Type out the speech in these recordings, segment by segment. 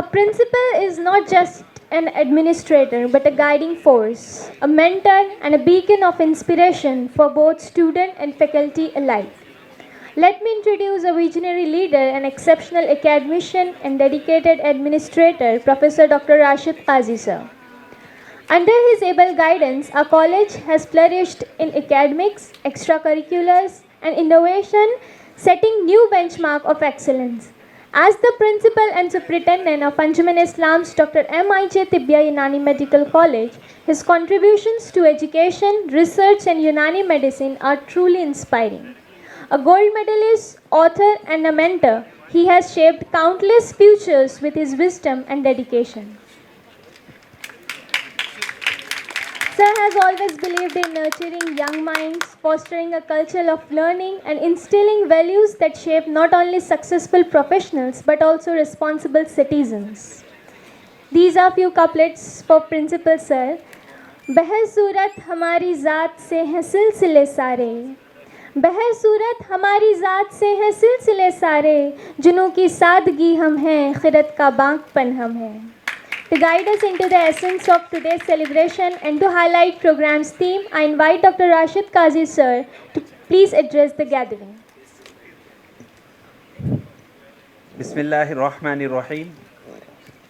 A principal is not just an administrator but a guiding force, a mentor, and a beacon of inspiration for both student and faculty alike. Let me introduce a visionary leader, an exceptional academician, and dedicated administrator, Professor Dr. Rashid Qazi sir. Under his able guidance, our college has flourished in academics, extracurriculars, and innovation, setting new benchmark of excellence. As the principal and superintendent of Anjuman Islam's Dr. M.I.J. Tibbiya Unani Medical College, his contributions to education, research, and Unani medicine are truly inspiring. A gold medalist, author, and a mentor, he has shaped countless futures with his wisdom and dedication. Sir has always believed in nurturing young minds, fostering a culture of learning, and instilling values that shape not only successful professionals but also responsible citizens. These are few couplets for Principal Sir. बहर सूरत हमारी ज़ात से हैं सिलसिले सारे, बहर सूरत हमारी ज़ात से हैं सिलसिले सारे, जुनूं की सादगी हम हैं, खिरत का बांकपन हम हैं. To guide us into the essence of today's celebration and to highlight program's theme, I invite Dr. Rashid Qazi sir to please address the gathering. Bismillahirrahmanirrahim.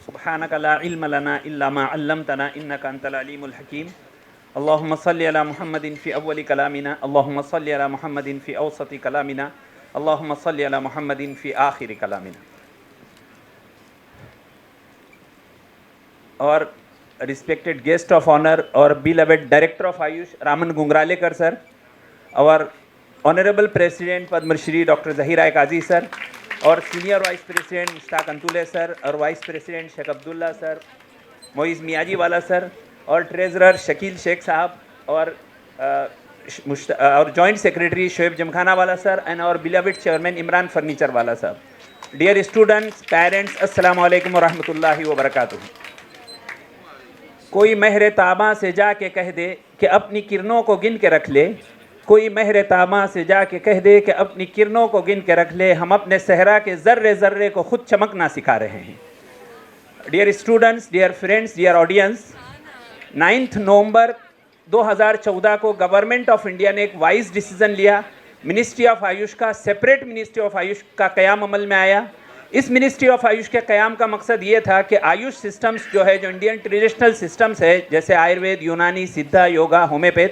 Subhanaka la ilma lana illa ma 'allamtana innaka antal alimul hakim. Allahumma salli ala Muhammadin fi awwali kalamina, Allahumma salli ala Muhammadin fi awsati kalamina, Allahumma salli ala Muhammadin fi akhiri kalamina. और respected guest of honor और beloved director of Ayush Raman Gungralekar sir, our honorable president Padma Shri Dr. Zahir Qazi sir, और senior vice president Mushtaq Antule sir, और vice president Sheikh Abdullah sir, Moiz Miyaji wala sir, और treasurer Shakil Sheikh साहब, और joint secretary Shoaib Jamkhana wala sir, and our beloved chairman Imran Furniture wala sir. Dear students, parents, assalamu alaikum wa rahmatullahi wa barakatuh. कोई महरे ताबा से जाके कह दे कि अपनी किरणों को गिन के रख ले, कोई महरे ताबा से जाके कह दे कि अपनी किरणों को गिन के रख ले, हम अपने सहरा के ज़र्रे ज़र्रे को खुद चमकना सिखा रहे हैं. Dear students, dear friends, dear audience, 9 November 2014 को गवर्नमेंट ऑफ इंडिया ने एक वाइज डिसीज़न लिया. मिनिस्ट्री ऑफ आयुष का सेपरेट मिनिस्ट्री ऑफ आयुष का क़याम अमल में आया. इस मिनिस्ट्री ऑफ आयुष के क़याम का मकसद ये था कि आयुष सिस्टम्स जो है, जो इंडियन ट्रेडिशनल सिस्टम्स है, जैसे आयुर्वेद, यूनानी, सिद्धा, योगा, होम्योपैथ,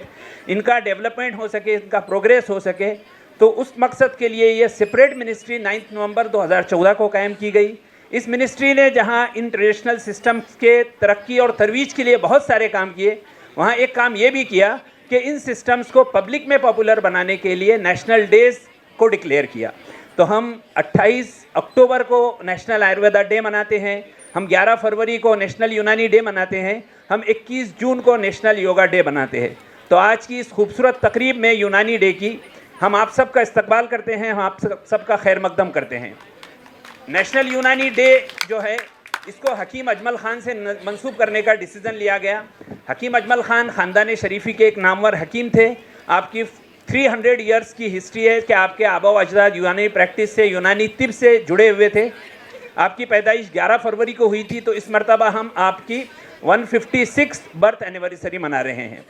इनका डेवलपमेंट हो सके, इनका प्रोग्रेस हो सके. तो उस मकसद के लिए ये सेपरेट मिनिस्ट्री 9 नवंबर 2014 को कायम की गई. इस मिनिस्ट्री ने जहाँ इन ट्रेडिशनल सिस्टम्स के तरक्की और तरवीज के लिए बहुत सारे काम किए, वहाँ एक काम ये भी किया कि इन सिस्टम्स को पब्लिक में पॉपुलर बनाने के लिए नेशनल डेज़ को डिक्लेयर किया. तो हम 28 अक्टूबर को नेशनल आयुर्वेदा डे मनाते हैं, हम 11 फरवरी को नेशनल यूनानी डे मनाते हैं, हम 21 जून को नेशनल योगा डे मनाते हैं. तो आज की इस खूबसूरत तकरीब में यूनानी डे की हम आप सबका इस्तकबाल करते हैं, हम आप सबका खैर मकदम करते हैं. नेशनल यूनानी डे जो है, इसको हकीम अजमल ख़ान से मंसूब करने का डिसीज़न लिया गया. हकीम अजमल ख़ान ख़ानदान शरीफ़ी के एक नामवर हकीम थे. आपकी 300 ईयर्स की हिस्ट्री है कि आपके आबा व अजदाद यूनानी प्रैक्टिस से, यूनानी तिब से जुड़े हुए थे. आपकी पैदाइश 11 फरवरी को हुई थी. तो इस मरतबा हम आपकी 156 बर्थ एनिवर्सरी मना रहे हैं.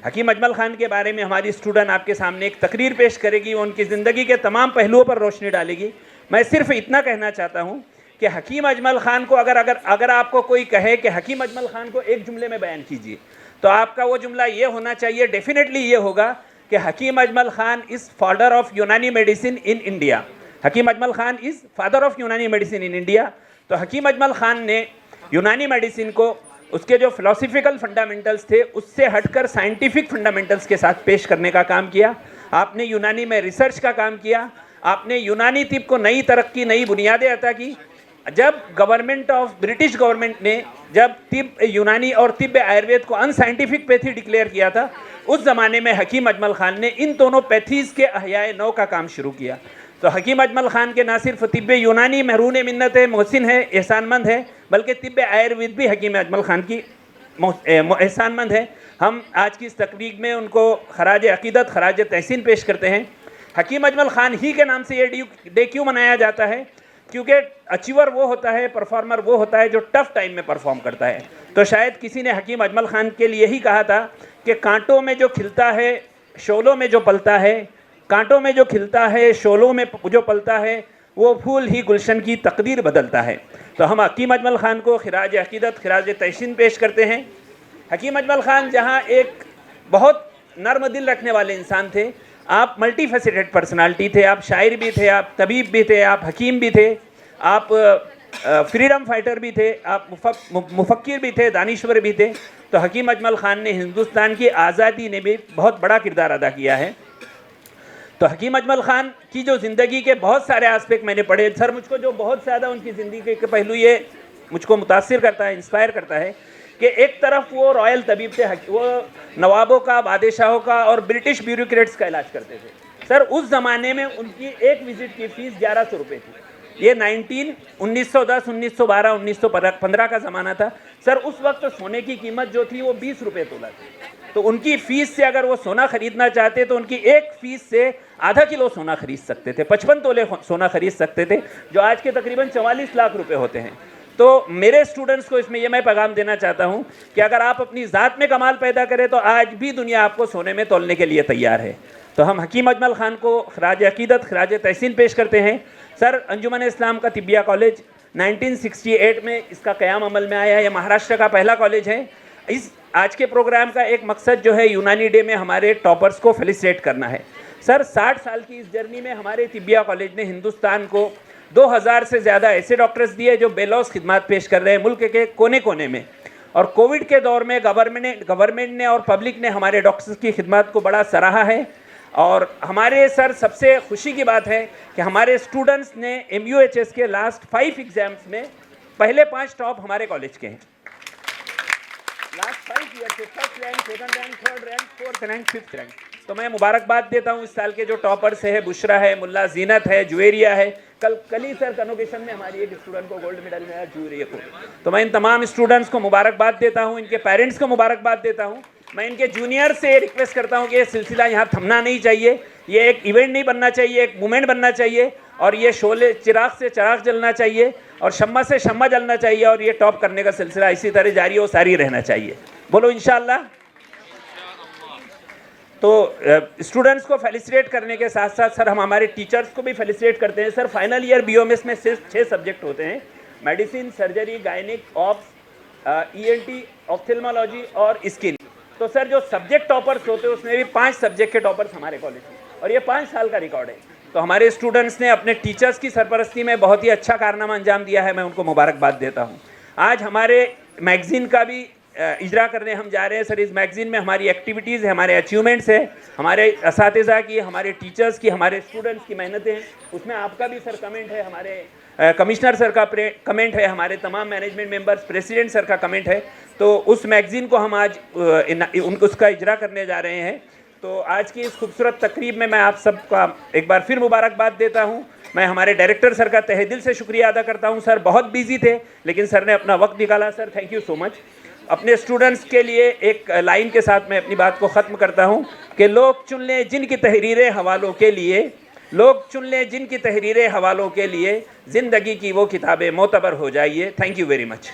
हकीम अजमल ख़ान के बारे में हमारी स्टूडेंट आपके सामने एक तकरीर पेश करेगी, वो उनकी ज़िंदगी के तमाम पहलुओं पर रोशनी डालेगी. मैं सिर्फ इतना कहना चाहता हूँ कि हकीम अजमल ख़ान को अगर आपको कोई कहे कि हकीम अजमल ख़ान को एक जुमले में बयान कीजिए, तो आपका वो जुमला ये होना चाहिए, डेफिनेटली ये होगा कि Hakim Ajmal Khan is father of Unani medicine in India. Hakim Ajmal Khan is father of Unani medicine in India. तो हकीम अजमल ख़ान ने यूनानी मेडिसिन को उसके जो फ़िलोसफिकल फंडामेंटल्स थे उससे हटकर साइंटिफिक फंडामेंटल्स के साथ पेश करने का काम किया. आपने यूनानी में रिसर्च का काम किया. आपने यूनानी तिब को नई तरक्की, नई बुनियादें अता की. जब ब्रिटिश गवर्नमेंट ने जब तिब यूनानी और तिब आयुर्वेद को अनसाइंटिफिक पैथी डिक्लेयर किया था, उस ज़माने में हकीम अजमल ख़ान ने इन दोनों पैथीज़ के अहयाए नौ का काम शुरू किया. तो हकीम अजमल ख़ान के ना सिर्फ तिब यूनानी महरून मिन्नत है, मोहसिन है, एहसानमंद है, बल्कि तिब आयुर्वेद भी हकीम अजमल ख़ान की एहसानमंद है. हम आज की इस तकरीब में उनको खराज अक़ीदत, खराज तहसीन पेश करते हैं. हकीम अजमल ख़ान ही के नाम से ये डे क्यों मनाया जाता है? क्योंकि अचीवर वो होता है, परफॉर्मर वो होता है जो टफ टाइम में परफॉर्म करता है। तो शायद किसी ने हकीम अजमल खान के लिए ही कहा था कि कांटों में जो खिलता है, शोलों में जो पलता है, कांटों में जो खिलता है, शोलों में जो पलता है, वो फूल ही गुलशन की तकदीर बदलता है। तो हम हकीम अजमल खान को खिराज अकीदत, खिराज तहसीन पेश करते हैं। हकीम अजमल खान जहाँ एक बहुत नर्म दिल रखने वाले इंसान थे, आप मल्टी फेसेटेड पर्सनालिटी थे, आप शायर भी थे, आप तबीब भी थे, आप हकीम भी थे, आप फ्रीडम फाइटर भी थे, आप मुफक्किर भी थे, दानिश्वर भी थे। तो हकीम अजमल खान ने हिंदुस्तान की आज़ादी में भी बहुत बड़ा किरदार अदा किया है। तो हकीम अजमल खान की जो ज़िंदगी के बहुत सारे आस्पेक्ट मैंने पढ़े सर, मुझको जो बहुत ज़्यादा उनकी ज़िंदगी के पहलू ये मुझको मुतासिर करता है, इंस्पायर करता है कि एक तरफ वो रॉयल तबीब थे, वो नवाबों का, बादशाहों का और ब्रिटिश ब्यूरोक्रेट्स का इलाज करते थे। सर उस ज़माने में उनकी एक विज़िट की फ़ीस 1100 रुपये थी। ये 1910, 1912, 1915 का ज़माना था। सर उस वक्त सोने की कीमत जो थी वो 20 रुपये तोला थी। तो उनकी फ़ीस से अगर वो सोना ख़रीदना चाहते तो उनकी एक फ़ीस से आधा किलो सोना खरीद सकते थे, 55 तोले सोना खरीद सकते थे, जो आज के तकरीबन 44 लाख रुपए होते हैं। तो मेरे स्टूडेंट्स को इसमें ये मैं पैगाम देना चाहता हूँ कि अगर आप अपनी ज़ात में कमाल पैदा करें तो आज भी दुनिया आपको सोने में तोलने के लिए तैयार है। तो हम हकीम अजमल खान को खिराज अकीदत, खिराज तहसीन पेश करते हैं। सर अंजुमन इस्लाम का तिब्बिया कॉलेज 1968 में इसका क़याम अमल में आया है। ये महाराष्ट्र का पहला कॉलेज है। इस आज के प्रोग्राम का एक मकसद जो है यूनानी डे में हमारे टॉपर्स को फेलिसिटेट करना है। सर 60 साल की इस जर्नी में हमारे तिब्बिया कॉलेज ने हिंदुस्तान को 2000 से ज़्यादा ऐसे डॉक्टर्स दिए जो बेलौस खिदमत पेश कर रहे हैं मुल्क के कोने कोने में। और कोविड के दौर में गवर्नमेंट ने और पब्लिक ने हमारे डॉक्टर्स की खिदमत को बड़ा सराहा है। और हमारे सर सबसे खुशी की बात है कि हमारे स्टूडेंट्स ने MUHS के लास्ट 5 एग्ज़ाम्स में पहले 5 टॉप हमारे कॉलेज के हैं। लास्ट 5 ईयर से first rank, second rank, third rank, fourth rank, fifth rank. तो मैं मुबारकबाद देता हूँ इस साल के जो टॉपर्स है, बुशरा है, मुल्ला जीनत है, जुवेरिया है। कल ही सर कन्वोकेशन में हमारी एक स्टूडेंट को गोल्ड मेडल मिला, जुवेरिया को। तो मैं इन तमाम स्टूडेंट्स को मुबारकबाद देता हूँ, इनके पेरेंट्स को मुबारकबाद देता हूँ। मैं इनके जूनियर से रिक्वेस्ट करता हूँ कि ये सिलसिला यहाँ थमना नहीं चाहिए, ये एक इवेंट नहीं बनना चाहिए, एक मूवमेंट बनना चाहिए। और ये शोले चिराग से चिराग जलना चाहिए और शम्मा से शम्मा जलना चाहिए। और ये टॉप करने का सिलसिला इसी तरह जारी और सारी रहना चाहिए। बोलो इंशाअल्लाह। तो स्टूडेंट्स को फेलिसिटेट करने के साथ साथ सर हम हमारे टीचर्स को भी फेलिसिटेट करते हैं। सर फाइनल ईयर BOMS में सिर्फ 6 सब्जेक्ट होते हैं, medicine, surgery, gynaec, ops, ENT, ophthalmology और स्किन। तो सर जो सब्जेक्ट टॉपर्स होते हैं उसमें भी 5 सब्जेक्ट के टॉपर्स हमारे कॉलेज में, और ये 5 साल का रिकॉर्ड है। तो हमारे स्टूडेंट्स ने अपने टीचर्स की सरपरस्ती में बहुत ही अच्छा कारनामा अंजाम दिया है, मैं उनको मुबारकबाद देता हूँ। आज हमारे मैगज़ीन का भी इजरा करने हम जा रहे हैं। सर इस मैगज़ीन में हमारी एक्टिविटीज़ है, हमारे अचीवमेंट्स है, हमारे असातिज़ा की, हमारे टीचर्स की, हमारे स्टूडेंट्स की मेहनतें हैं। उसमें आपका भी सर कमेंट है, हमारे कमिश्नर सर का कमेंट है, हमारे तमाम मैनेजमेंट मेंबर्स, प्रेसिडेंट सर का कमेंट है। तो उस मैगज़ीन को हम आज उसका इजरा करने जा रहे हैं। तो आज की इस खूबसूरत तकरीब में मैं आप सबका एक बार फिर मुबारकबाद देता हूँ। मैं हमारे डायरेक्टर सर का तहे दिल से शुक्रिया अदा करता हूँ। सर बहुत बिजी थे लेकिन सर ने अपना वक्त निकाला। Sir thank you so much. अपने स्टूडेंट्स के लिए एक लाइन के साथ मैं अपनी बात को ख़त्म करता हूँ कि लोग चुन लें जिनकी तहरीरें हवालों के लिए, लोग चुन लें जिनकी तहरीरें हवालों के लिए, ज़िंदगी की वो किताबें मोतबर हो जाइए। Thank you very much.